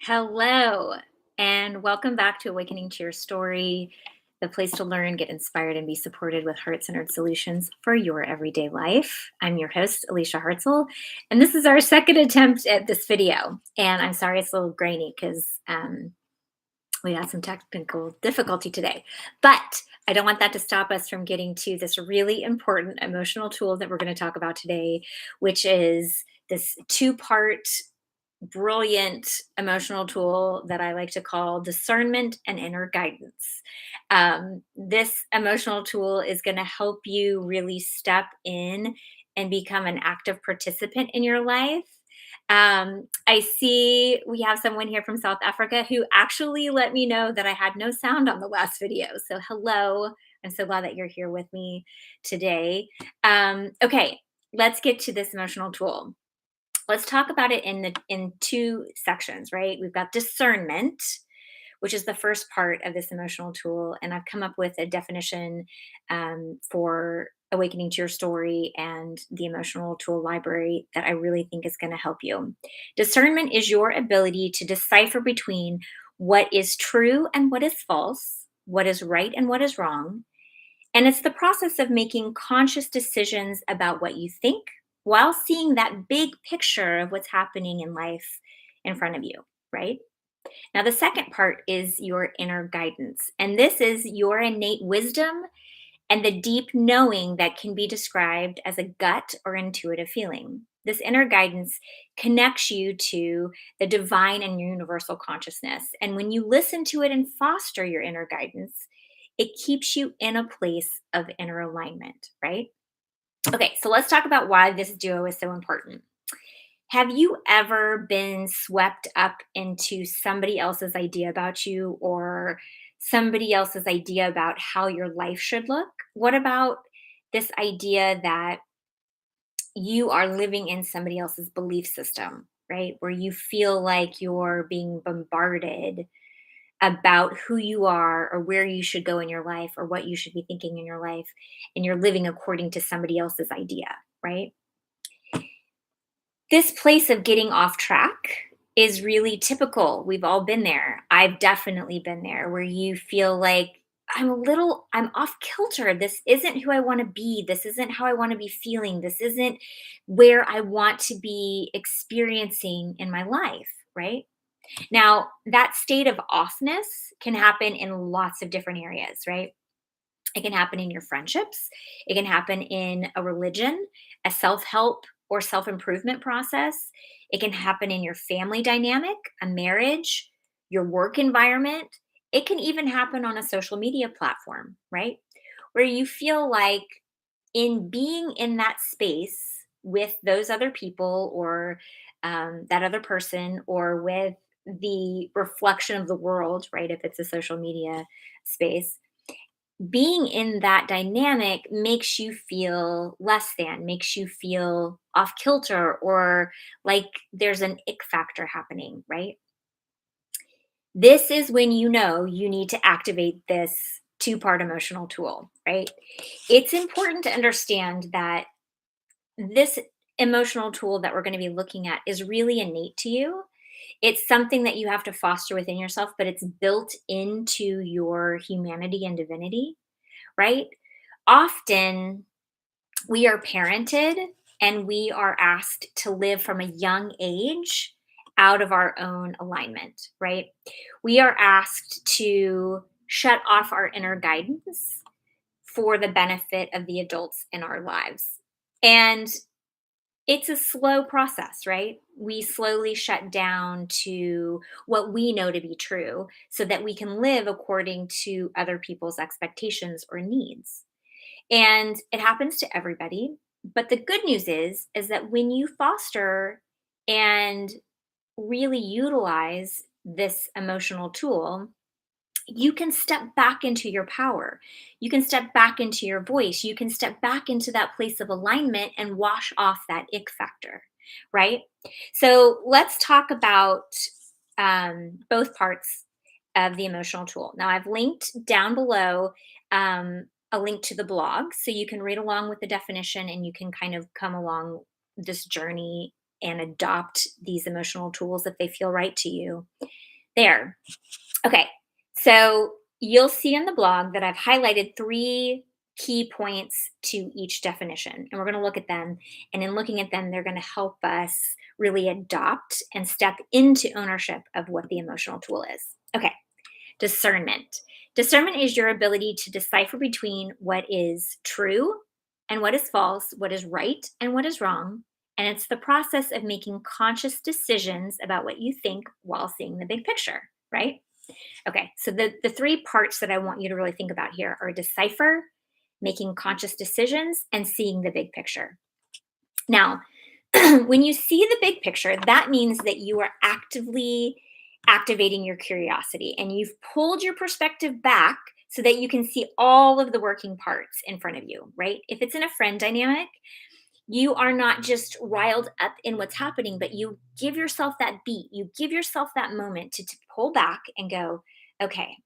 Hello, and welcome back to Awakening to Your Story, the place to learn, get inspired, and be supported with heart centered solutions for your everyday life. I'm your host, Alicia Hartzell, and this is our second attempt at this video. And I'm sorry it's a little grainy because we had some technical difficulty today. But I don't want that to stop us from getting to this really important emotional tool that we're going to talk about today, which is this two-part brilliant emotional tool that I like to call discernment and inner guidance. This emotional tool is going to help you really step in and become an active participant in your life. I see we have someone here from South Africa who actually let me know that I had no sound on the last video. So, hello. I'm so glad that you're here with me today. Okay, let's get to this emotional tool. Let's talk about it in two sections, right? We've got discernment, which is the first part of this emotional tool, and I've come up with a definition for awakening to your story and the emotional tool library that I really think is going to help you. Discernment is your ability to decipher between what is true and what is false, what is right and what is wrong, and it's the process of making conscious decisions about what you think while seeing that big picture of what's happening in life in front of you, right? Now, the second part is your inner guidance. And this is your innate wisdom and the deep knowing that can be described as a gut or intuitive feeling. This inner guidance connects you to the divine and universal consciousness. And when you listen to it and foster your inner guidance, it keeps you in a place of inner alignment, right? Okay, so let's talk about why this duo is so important. Have you ever been swept up into somebody else's idea about you or somebody else's idea about how your life should look? What about this idea that you are living in somebody else's belief system, right? Where you feel like you're being bombarded about who you are or where you should go in your life or what you should be thinking in your life, and you're living according to somebody else's idea, right? This place of getting off track is really typical. We've all been there. I've definitely been there where you feel like I'm off kilter. This isn't who I want to be. This isn't how I want to be feeling. This isn't where I want to be experiencing in my life, right? Now, that state of offness can happen in lots of different areas, right? It can happen in your friendships. It can happen in a religion, a self help or self improvement process. It can happen in your family dynamic, a marriage, your work environment. It can even happen on a social media platform, right? Where you feel like in being in that space with those other people or that other person or with the reflection of the world, right? If it's a social media space, being in that dynamic makes you feel less than, makes you feel off kilter, or like there's an ick factor happening, right? This is when you know you need to activate this two-part emotional tool, right? It's important to understand that this emotional tool that we're going to be looking at is really innate to you. It's something that you have to foster within yourself, but it's built into your humanity and divinity, right? Often we are parented and we are asked to live from a young age out of our own alignment, right? We are asked to shut off our inner guidance for the benefit of the adults in our lives. And it's a slow process, right? We slowly shut down to what we know to be true so that we can live according to other people's expectations or needs. And it happens to everybody. But the good news is that when you foster and really utilize this emotional tool, you can step back into your power. You can step back into your voice. You can step back into that place of alignment and wash off that ick factor, right? So let's talk about both parts of the emotional tool. Now, I've linked down below a link to the blog so you can read along with the definition and you can kind of come along this journey and adopt these emotional tools if they feel right to you. There. Okay. So you'll see in the blog that I've highlighted three key points to each definition, and we're going to look at them. And in looking at them, they're going to help us really adopt and step into ownership of what the emotional tool is. Okay. Discernment. Discernment is your ability to decipher between what is true and what is false, what is right and what is wrong. And it's the process of making conscious decisions about what you think while seeing the big picture, right? Okay, so the three parts that I want you to really think about here are decipher, making conscious decisions, and seeing the big picture. Now, when you see the big picture, that means that you are actively activating your curiosity and you've pulled your perspective back so that you can see all of the working parts in front of you, right? If it's in a friend dynamic, you are not just riled up in what's happening, but you give yourself that beat. You give yourself that moment to pull back and go, okay,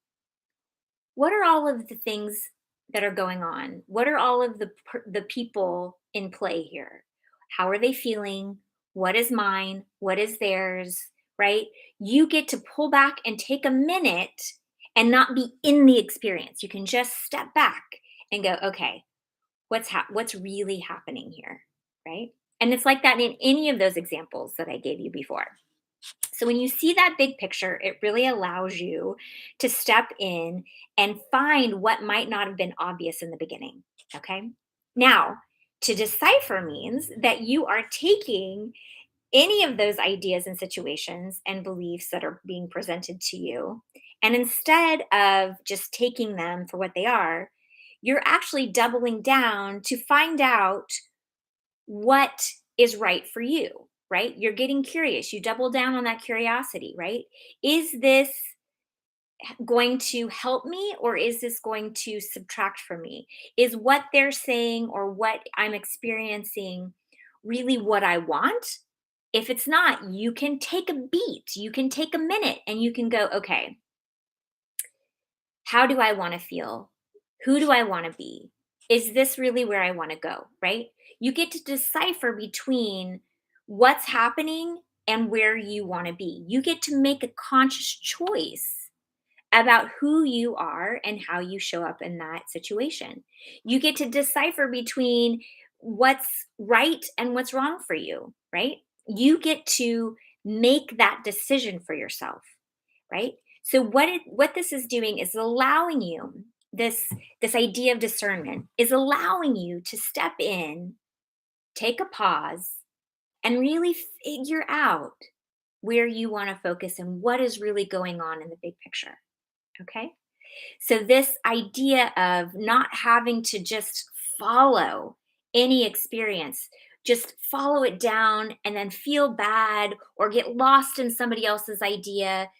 what are all of the things that are going on? What are all of the people in play here? How are they feeling? What is mine? What is theirs? Right? You get to pull back and take a minute and not be in the experience. You can just step back and go, okay, what's really happening here, right? And it's like that in any of those examples that I gave you before. So when you see that big picture, it really allows you to step in and find what might not have been obvious in the beginning. Okay. Now, to decipher means that you are taking any of those ideas and situations and beliefs that are being presented to you. And instead of just taking them for what they are, you're actually doubling down to find out what is right for you, right? You're getting curious. You double down on that curiosity, right? Is this going to help me or is this going to subtract from me? Is what they're saying or what I'm experiencing really what I want? If it's not, you can take a beat, you can take a minute and you can go, okay, how do I want to feel? Who do I want to be? Is this really where I want to go? Right? You get to decipher between what's happening and where you want to be. You get to make a conscious choice about who you are and how you show up in that situation. You get to decipher between what's right and what's wrong for you, right? You get to make that decision for yourself, right? So what this is doing is allowing you this idea of discernment is allowing you to step in, take a pause, and really figure out where you want to focus and what is really going on in the big picture. Okay? So this idea of not having to just follow any experience, just follow it down and then feel bad or get lost in somebody else's idea,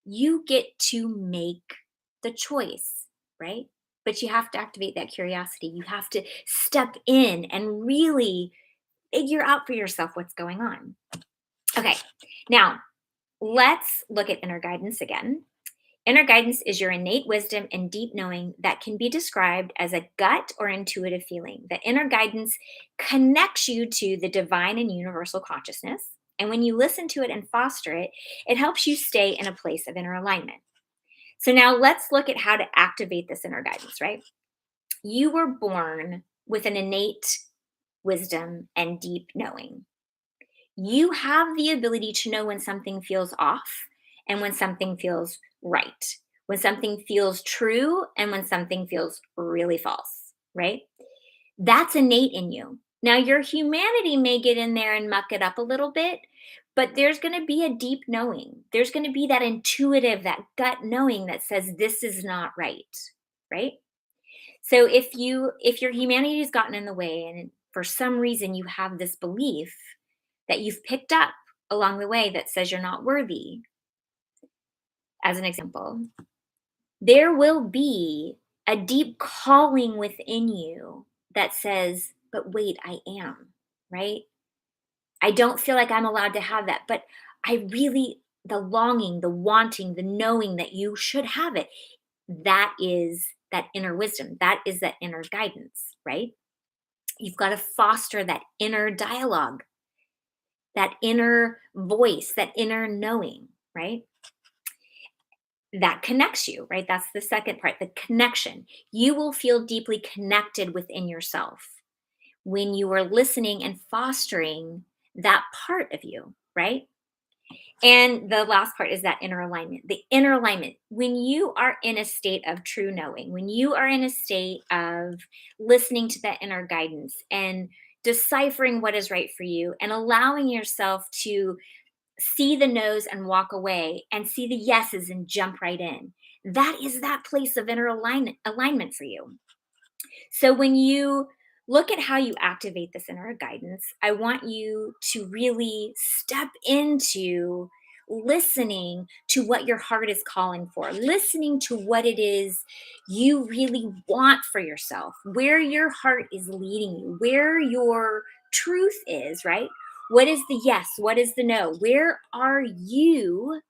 you get to make the choice, right? But you have to activate that curiosity. You have to step in and really figure out for yourself what's going on. Okay, now let's look at inner guidance again. Inner guidance is your innate wisdom and deep knowing that can be described as a gut or intuitive feeling. The inner guidance connects you to the divine and universal consciousness. And when you listen to it and foster it, it helps you stay in a place of inner alignment. So now let's look at how to activate this inner guidance, right? You were born with an innate wisdom and deep knowing. You have the ability to know when something feels off and when something feels right, when something feels true and when something feels really false, right? That's innate in you. Now, your humanity may get in there and muck it up a little bit, but there's going to be a deep knowing. There's going to be that intuitive, that gut knowing that says this is not right, right? So if your humanity has gotten in the way and for some reason you have this belief that you've picked up along the way that says you're not worthy, as an example, there will be a deep calling within you that says, but wait, I am, right? I don't feel like I'm allowed to have that, but the longing, the wanting, the knowing that you should have it, that is that inner wisdom. That is that inner guidance, right? You've got to foster that inner dialogue, that inner voice, that inner knowing, right? That connects you, right? That's the second part, the connection. You will feel deeply connected within yourself when you are listening and fostering that part of you, right? And the last part is that inner alignment. The inner alignment. When you are in a state of true knowing, when you are in a state of listening to that inner guidance and deciphering what is right for you and allowing yourself to see the no's and walk away and see the yeses and jump right in. That is that place of inner alignment for you. So when you look at how you activate this inner guidance, I want you to really step into listening to what your heart is calling for, listening to what it is you really want for yourself, where your heart is leading you, where your truth is, right? What is the yes? What is the no? Where are you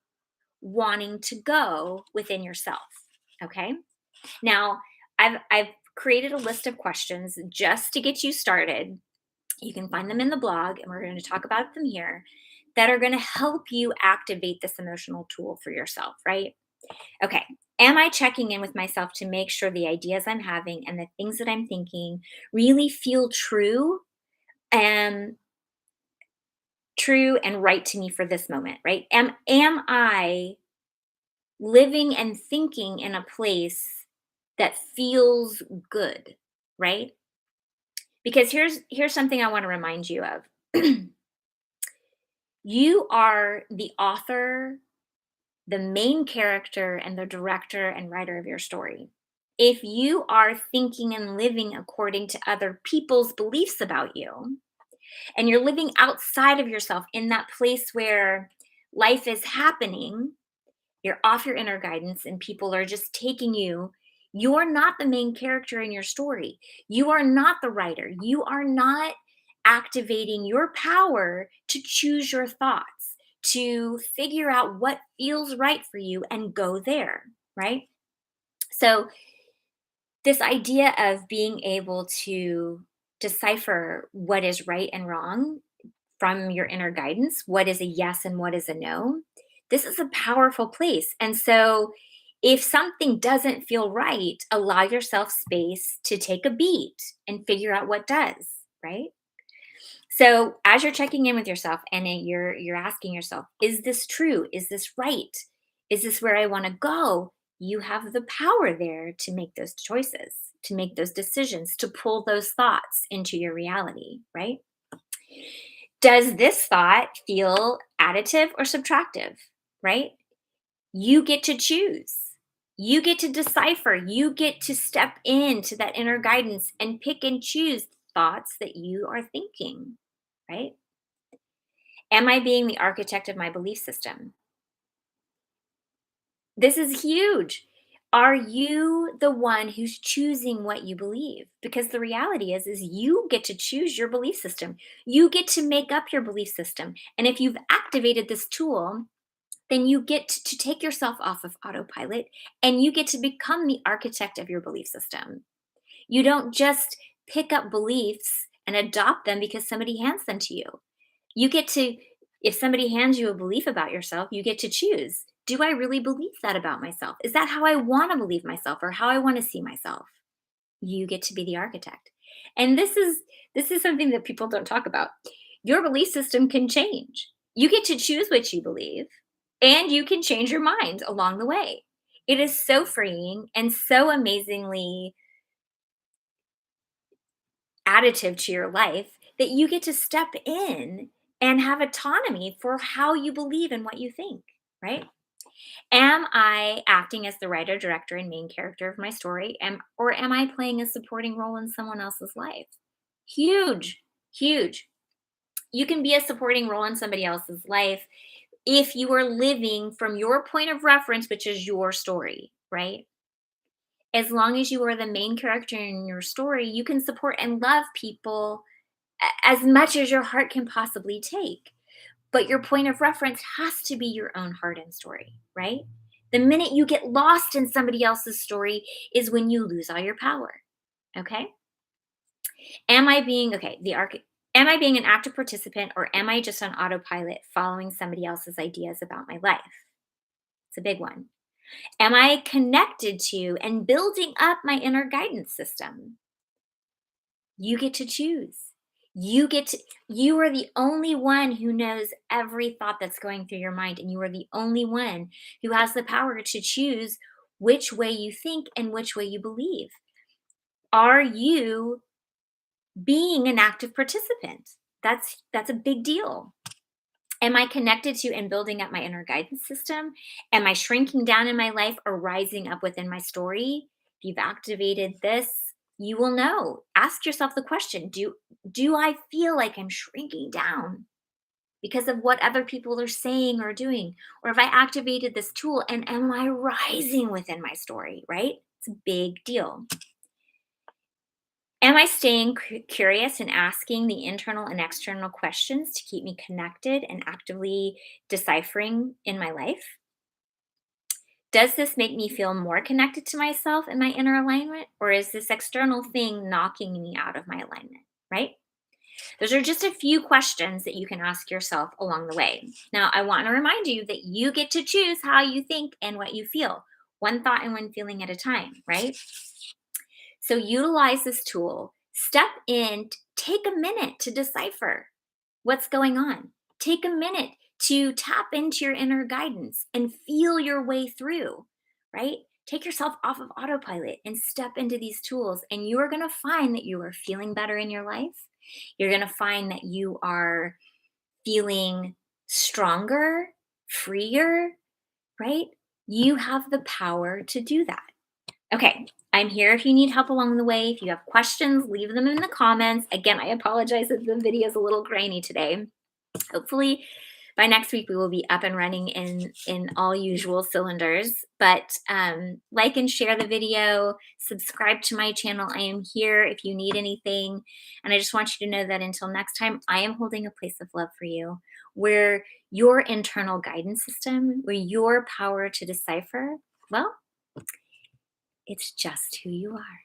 wanting to go within yourself? Okay. Now, I've created a list of questions just to get you started. You can find them in the blog, and we're going to talk about them here that are going to help you activate this emotional tool for yourself, right? Okay. Am I checking in with myself to make sure the ideas I'm having and the things that I'm thinking really feel and true and right to me for this moment, right? Am I living and thinking in a place that feels good, right? Because here's something I want to remind you of. You are the author, the main character, and the director and writer of your story. If you are thinking and living according to other people's beliefs about you, and you're living outside of yourself in that place where life is happening, you're off your inner guidance and people are just taking you. You're not the main character in your story. You are not the writer. You are not activating your power to choose your thoughts, to figure out what feels right for you and go there, right? So, this idea of being able to decipher what is right and wrong from your inner guidance, what is a yes and what is a no, this is a powerful place. And so, if something doesn't feel right, allow yourself space to take a beat and figure out what does, right? So, as you're checking in with yourself and you're asking yourself, is this true? Is this right? Is this where I want to go? You have the power there to make those choices, to make those decisions, to pull those thoughts into your reality, right? Does this thought feel additive or subtractive, right? You get to choose. You get to decipher. You get to step into that inner guidance and pick and choose thoughts that you are thinking, right? Am I being the architect of my belief system? This is huge. Are you the one who's choosing what you believe? Because the reality is you get to choose your belief system. You get to make up your belief system. And if you've activated this tool, then you get to take yourself off of autopilot and you get to become the architect of your belief system. You don't just pick up beliefs and adopt them because somebody hands them to you. You get to, if somebody hands you a belief about yourself, you get to choose. Do I really believe that about myself? Is that how I want to believe myself or how I want to see myself? You get to be the architect. And this is something that people don't talk about. Your belief system can change. You get to choose what you believe and you can change your mind along the way. It is so freeing and so amazingly additive to your life that you get to step in and have autonomy for how you believe and what you think, right? Am I acting as the writer, director, and main character of my story? Or am I playing a supporting role in someone else's life? Huge, huge. You can be a supporting role in somebody else's life if you are living from your point of reference, which is your story, right? As long as you are the main character in your story, you can support and love people as much as your heart can possibly take. But your point of reference has to be your own heart and story, right? The minute you get lost in somebody else's story is when you lose all your power. Okay? Am I being okay, the arch Am I being an active participant, or am I just on autopilot following somebody else's ideas about my life? It's a big one. Am I connected to and building up my inner guidance system? You get to choose. You are the only one who knows every thought that's going through your mind, and you are the only one who has the power to choose which way you think and which way you believe. Are you being an active participant? That's a big deal. Am I connected to and building up my inner guidance system? Am I shrinking down in my life or rising up within my story? If you've activated this, you will know. Ask yourself the question, do I feel like I'm shrinking down because of what other people are saying or doing? Or have I activated this tool and am I rising within my story, right? It's a big deal. Am I staying curious and asking the internal and external questions to keep me connected and actively deciphering in my life? Does this make me feel more connected to myself and my inner alignment? Or is this external thing knocking me out of my alignment? Right? Those are just a few questions that you can ask yourself along the way. Now, I want to remind you that you get to choose how you think and what you feel, one thought and one feeling at a time, right? So utilize this tool. Step in, take a minute to decipher what's going on. Take a minute to tap into your inner guidance and feel your way through, right? Take yourself off of autopilot and step into these tools, and you are going to find that you are feeling better in your life. You're going to find that you are feeling stronger, freer, right? You have the power to do that. Okay, I'm here if you need help along the way. If you have questions, leave them in the comments. Again, I apologize if the video is a little grainy today. Hopefully, by next week we will be up and running in all usual cylinders. But like and share the video, subscribe to my channel. I am here if you need anything, and I just want you to know that until next time, I am holding a place of love for you, where your internal guidance system, where your power to decipher, well, it's just who you are.